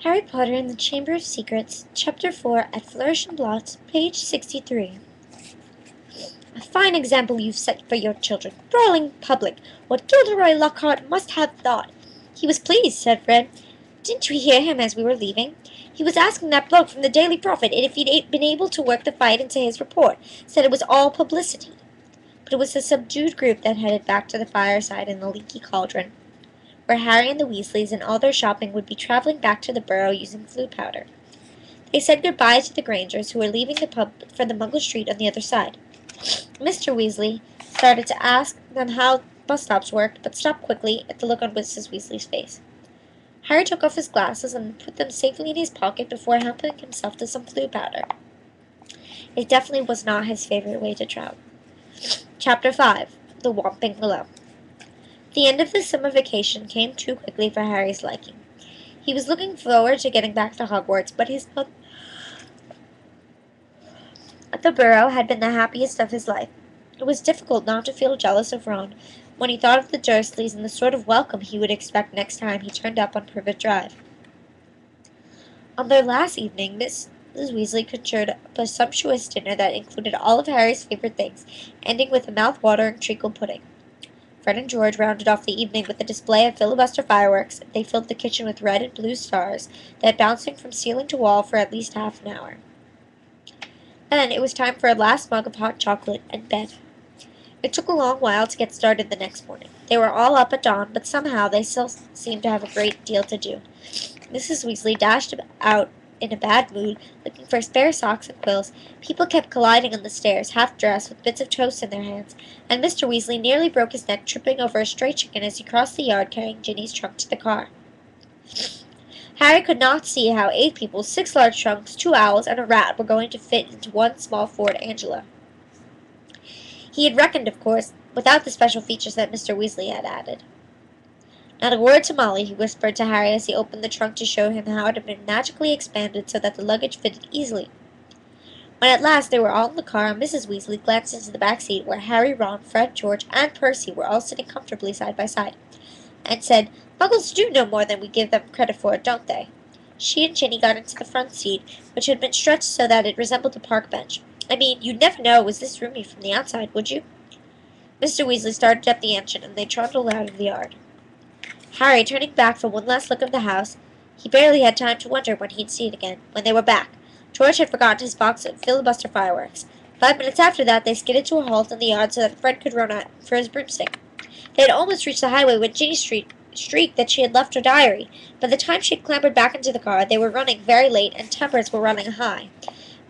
Harry Potter and the Chamber of Secrets, Chapter 4 at Flourish and Blots, page 63. A fine example you've set for your children, brawling public. What Gilderoy Lockhart must have thought. He was pleased, said Fred. Didn't we hear him as we were leaving? He was asking that bloke from the Daily Prophet if he'd been able to work the fight into his report. Said it was all publicity. But it was a subdued group that headed back to the fireside in the leaky cauldron, where Harry and the Weasleys and all their shopping would be traveling back to the Burrow using Floo powder. They said goodbye to the Grangers, who were leaving the pub for the Muggle Street on the other side. Mr. Weasley started to ask them how bus stops worked, but stopped quickly at the look on Mrs. Weasley's face. Harry took off his glasses and put them safely in his pocket before helping himself to some Floo powder. It definitely was not his favorite way to travel. Chapter 5. The Whomping Willow. The end of the summer vacation came too quickly for Harry's liking. He was looking forward to getting back to Hogwarts, but his month at the Burrow had been the happiest of his life. It was difficult not to feel jealous of Ron when he thought of the Dursleys and the sort of welcome he would expect next time he turned up on Privet Drive. On their last evening, Mrs. Weasley conjured up a sumptuous dinner that included all of Harry's favorite things, ending with a mouth-watering treacle pudding. Fred and George rounded off the evening with a display of filibuster fireworks. They filled the kitchen with red and blue stars that bouncing from ceiling to wall for at least half an hour. Then it was time for a last mug of hot chocolate and bed. It took a long while to get started the next morning. They were all up at dawn, but somehow they still seemed to have a great deal to do. Mrs. Weasley dashed out in a bad mood, looking for spare socks and quills. People kept colliding on the stairs, half-dressed, with bits of toast in their hands, and Mr. Weasley nearly broke his neck tripping over a stray chicken as he crossed the yard carrying Ginny's trunk to the car. Harry could not see how 8 people, 6 large trunks, 2 owls, and a rat were going to fit into one small Ford Angela. He had reckoned, of course, without the special features that Mr. Weasley had added. Not a word to Molly, he whispered to Harry as he opened the trunk to show him how it had been magically expanded so that the luggage fitted easily. When at last they were all in the car, Mrs. Weasley glanced into the back seat where Harry, Ron, Fred, George, and Percy were all sitting comfortably side by side, and said, Muggles do know more than we give them credit for, don't they? She and Ginny got into the front seat, which had been stretched so that it resembled a park bench. I mean, you'd never know it was this roomy from the outside, would you? Mr. Weasley started up the engine, and they trundled out of the yard. Harry, turning back for one last look of the house, he barely had time to wonder when he'd see it again. When they were back, George had forgotten his box of filibuster fireworks. 5 minutes after that, they skidded to a halt in the yard so that Fred could run out for his broomstick. They had almost reached the highway when Ginny shrieked that she had left her diary. By the time she had clambered back into the car, they were running very late, and tempers were running high.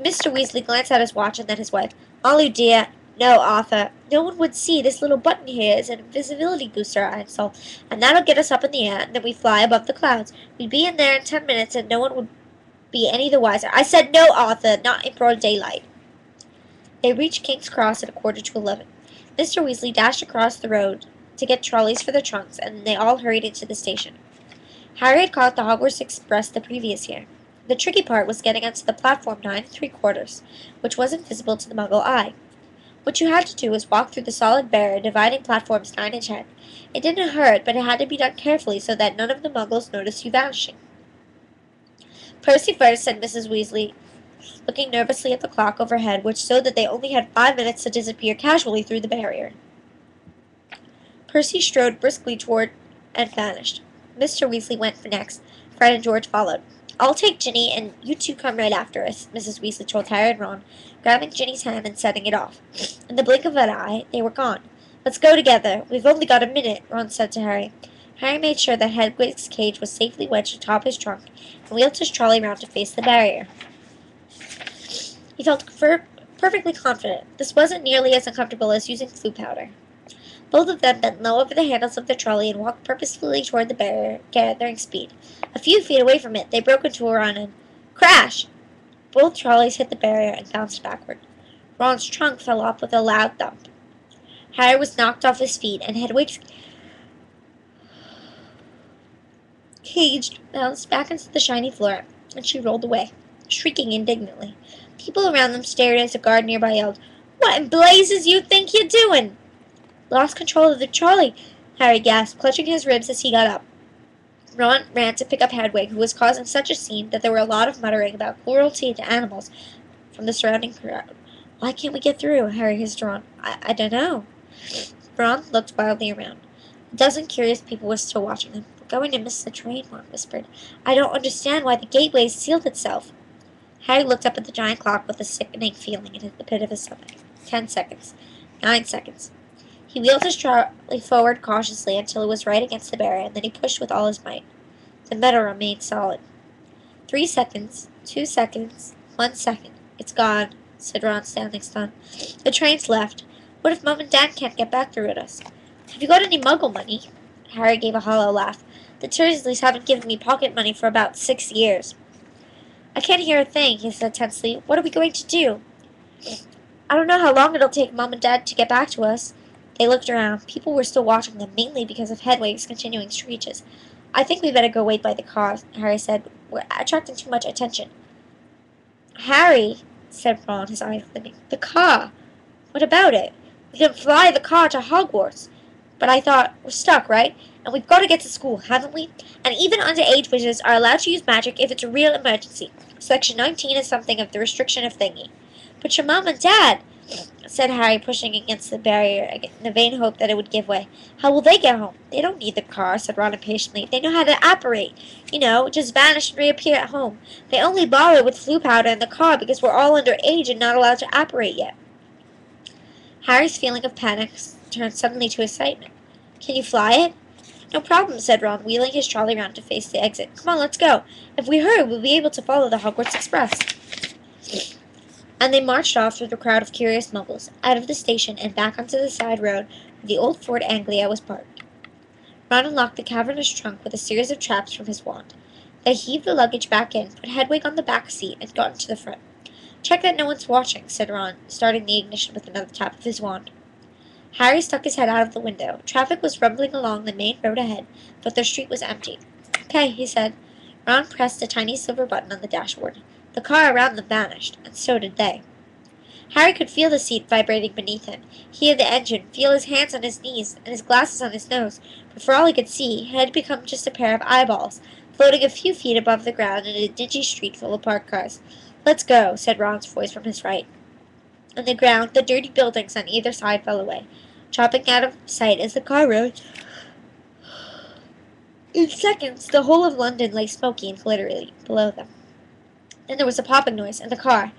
Mr. Weasley glanced at his watch and then his wife. Molly, dear. No, Arthur. No one would see. This little button here is an invisibility booster I installed, and that'll get us up in the air, and then we fly above the clouds. We'd be in there in 10 minutes, and no one would be any the wiser. I said no, Arthur, not in broad daylight. They reached King's Cross at 11:15. Mr. Weasley dashed across the road to get trolleys for their trunks, and they all hurried into the station. Harry had caught the Hogwarts Express the previous year. The tricky part was getting onto the platform 9 3/4, which wasn't visible to the Muggle eye. What you had to do was walk through the solid barrier dividing platforms 9 and 10. It didn't hurt, but it had to be done carefully so that none of the Muggles noticed you vanishing. Percy first, said Mrs. Weasley, looking nervously at the clock overhead, which showed that they only had 5 minutes to disappear casually through the barrier. Percy strode briskly toward and vanished. Mr. Weasley went for next. Fred and George followed. I'll take Ginny, and you two come right after us, Mrs. Weasley told Harry and Ron, grabbing Ginny's hand and setting it off. In the blink of an eye, they were gone. Let's go together. We've only got a minute, Ron said to Harry. Harry made sure that Hedwig's cage was safely wedged atop his trunk and wheeled his trolley round to face the barrier. He felt perfectly confident. This wasn't nearly as uncomfortable as using Floo powder. Both of them bent low over the handles of the trolley and walked purposefully toward the barrier, gathering speed. A few feet away from it, they broke into a run and crash! Both trolleys hit the barrier and bounced backward. Ron's trunk fell off with a loud thump. Harry was knocked off his feet, and Hedwig's cage bounced back into the shiny floor, and she rolled away, shrieking indignantly. People around them stared as a guard nearby yelled, What in blazes you think you're doing? Lost control of the trolley, Harry gasped, clutching his ribs as he got up. Ron ran to pick up Hedwig, who was causing such a scene that there were a lot of muttering about cruelty to animals from the surrounding crowd. "Why can't we get through?" Harry hissed to Ron. I don't know." Ron looked wildly around. A dozen curious people were still watching them. "We're going to miss the train," Ron whispered. "I don't understand why the gateway sealed itself." Harry looked up at the giant clock with a sickening feeling in the pit of his stomach. 10 seconds. 9 seconds. He wheeled his trolley forward cautiously until it was right against the barrier, and then he pushed with all his might. The metal remained solid. 3 seconds. 2 seconds. 1 second. "It's gone," said Ron, standing stunned. "The train's left. What if Mum and Dad can't get back through with us?" "Have you got any Muggle money?" Harry gave a hollow laugh. "The Dursleys haven't given me pocket money for about 6 years." "I can't hear a thing," he said tensely. "What are we going to do?" "I don't know how long it'll take Mum and Dad to get back to us." They looked around. People were still watching them, mainly because of Hedwig's continuing screeches. "I think we better go wait by the car," Harry said. "We're attracting too much attention." "Harry," said Ron, his eyes gleaming. "The car! What about it? We can fly the car to Hogwarts." "But I thought, we're stuck, right? And we've got to get to school, haven't we? And even underage wizards are allowed to use magic if it's a real emergency. Section 19 is something of the restriction of thingy." "But your Mum and Dad," said Harry, pushing against the barrier in the vain hope that it would give way. "How will they get home?" "They don't need the car," said Ron impatiently. "They know how to apparate. You know, just vanish and reappear at home. They only bother with flu powder in the car because we're all under age and not allowed to apparate yet." Harry's feeling of panic turned suddenly to excitement. "Can you fly it?" "No problem," said Ron, wheeling his trolley round to face the exit. "Come on, let's go. If we hurry, we'll be able to follow the Hogwarts Express." And they marched off through the crowd of curious muggles, out of the station and back onto the side road where the old Fort Anglia was parked. Ron unlocked the cavernous trunk with a series of traps from his wand. They heaved the luggage back in, put Hedwig on the back seat, and got into the front. "Check that no one's watching," said Ron, starting the ignition with another tap of his wand. Harry stuck his head out of the window. Traffic was rumbling along the main road ahead, but the street was empty. "Okay," he said. Ron pressed a tiny silver button on the dashboard. The car around them vanished, and so did they. Harry could feel the seat vibrating beneath him, hear the engine, feel his hands on his knees, and his glasses on his nose, but for all he could see, it had become just a pair of eyeballs, floating a few feet above the ground in a dingy street full of parked cars. "Let's go," said Ron's voice from his right. On the ground, the dirty buildings on either side fell away, chopping out of sight as the car rose. In seconds, the whole of London lay smoky and glittery below them. Then there was a popping noise, and the car.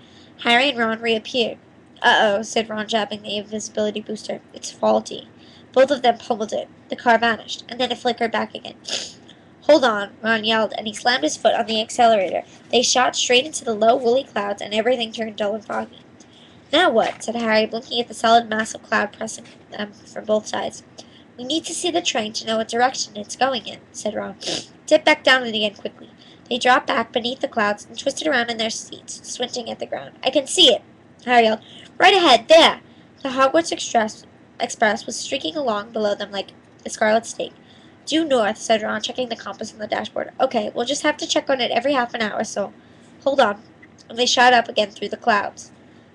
Harry and Ron reappeared. "Uh-oh," said Ron, jabbing the invisibility booster. "It's faulty." Both of them pummeled it. The car vanished, and then it flickered back again. "Hold on," Ron yelled, and he slammed his foot on the accelerator. They shot straight into the low, woolly clouds, and everything turned dull and foggy. "Now what?" said Harry, blinking at the solid mass of cloud pressing them from both sides. "We need to see the train to know what direction it's going in," said Ron. "Dip back down it again quickly." They dropped back beneath the clouds and twisted around in their seats, squinting at the ground. "I can see it!" Harry yelled. "Right ahead! There!" The Hogwarts Express was streaking along below them like a scarlet snake. "Due north," said Ron, checking the compass on the dashboard. "Okay, we'll just have to check on it every half an hour, so hold on." And they shot up again through the clouds.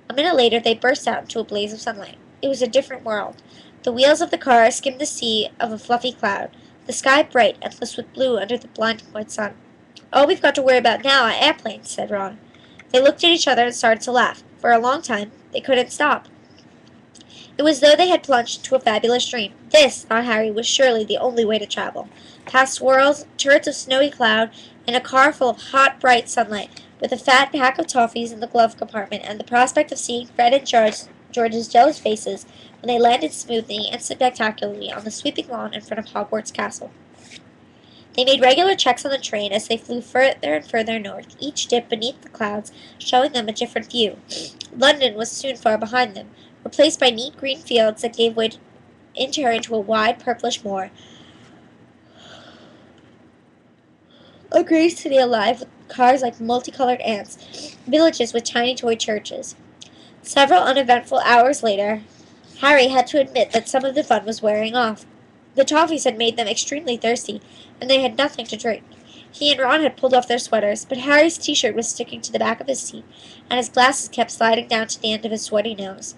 A minute later, they burst out into a blaze of sunlight. It was a different world. The wheels of the car skimmed the sea of a fluffy cloud, the sky bright, endless with blue under the blinding white sun. "All we've got to worry about now are airplanes," said Ron. They looked at each other and started to laugh. For a long time, they couldn't stop. It was as though they had plunged into a fabulous dream. This, thought Harry, was surely the only way to travel. Past swirls, turrets of snowy cloud, in a car full of hot, bright sunlight, with a fat pack of toffees in the glove compartment, and the prospect of seeing Fred and George's jealous faces when they landed smoothly and spectacularly on the sweeping lawn in front of Hogwarts Castle. They made regular checks on the train as they flew further and further north, each dip beneath the clouds showing them a different view. London was soon far behind them, replaced by neat green fields that gave way into a wide purplish moor. A great city alive with cars like multicolored ants, villages with tiny toy churches. Several uneventful hours later, Harry had to admit that some of the fun was wearing off. The toffees had made them extremely thirsty, and they had nothing to drink. He and Ron had pulled off their sweaters, but Harry's t-shirt was sticking to the back of his seat, and his glasses kept sliding down to the end of his sweaty nose.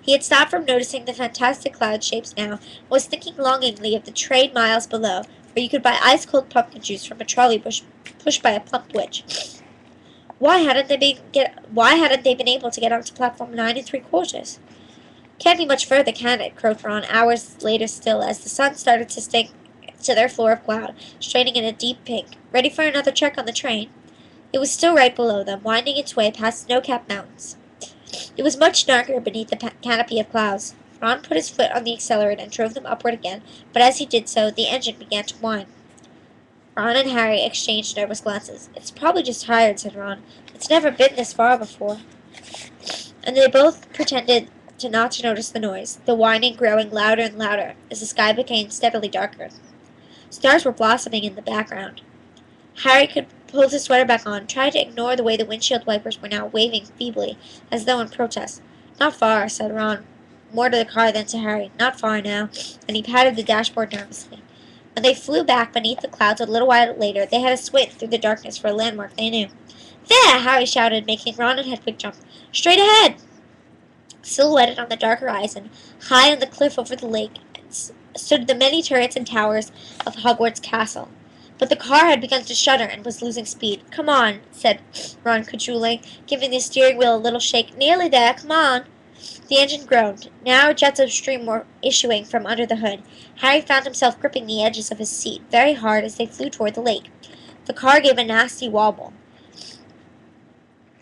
He had stopped from noticing the fantastic cloud shapes now, and was thinking longingly of the train miles below, or you could buy ice-cold pumpkin juice from a trolley pushed by a plump witch. Why hadn't they been able to get onto platform 9 3/4? Can't be much further, can it? Crowed Ron, hours later still, as the sun started to sink to their floor of cloud, straining in a deep pink, ready for another trek on the train. It was still right below them, winding its way past snow-capped mountains. It was much darker beneath the canopy of clouds. Ron put his foot on the accelerator and drove them upward again, but as he did so, the engine began to whine. Ron and Harry exchanged nervous glances. "It's probably just tired," said Ron. "It's never been this far before." And they both pretended not to notice the noise, the whining growing louder and louder as the sky became steadily darker. Stars were blossoming in the background. Harry could pull his sweater back on, tried to ignore the way the windshield wipers were now waving feebly, as though in protest. "Not far," said Ron, more to the car than to Harry. "Not far now," and he patted the dashboard nervously. When they flew back beneath the clouds a little while later, they had a squint through the darkness for a landmark they knew. "There!" Harry shouted, making Ron and Hedwig jump. "Straight ahead!" Silhouetted on the dark horizon, high on the cliff over the lake, stood the many turrets and towers of Hogwarts Castle. But the car had begun to shudder and was losing speed. "Come on," said Ron, cajoling, giving the steering wheel a little shake. "Nearly there, come on." The engine groaned. Now jets of steam were issuing from under the hood. Harry found himself gripping the edges of his seat very hard as they flew toward the lake. The car gave a nasty wobble.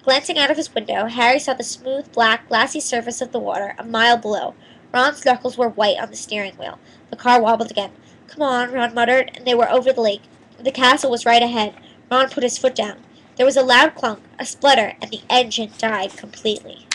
Glancing out of his window, Harry saw the smooth, black, glassy surface of the water a mile below. Ron's knuckles were white on the steering wheel. The car wobbled again. "Come on," Ron muttered, and they were over the lake. The castle was right ahead. Ron put his foot down. There was a loud clunk, a splutter, and the engine died completely.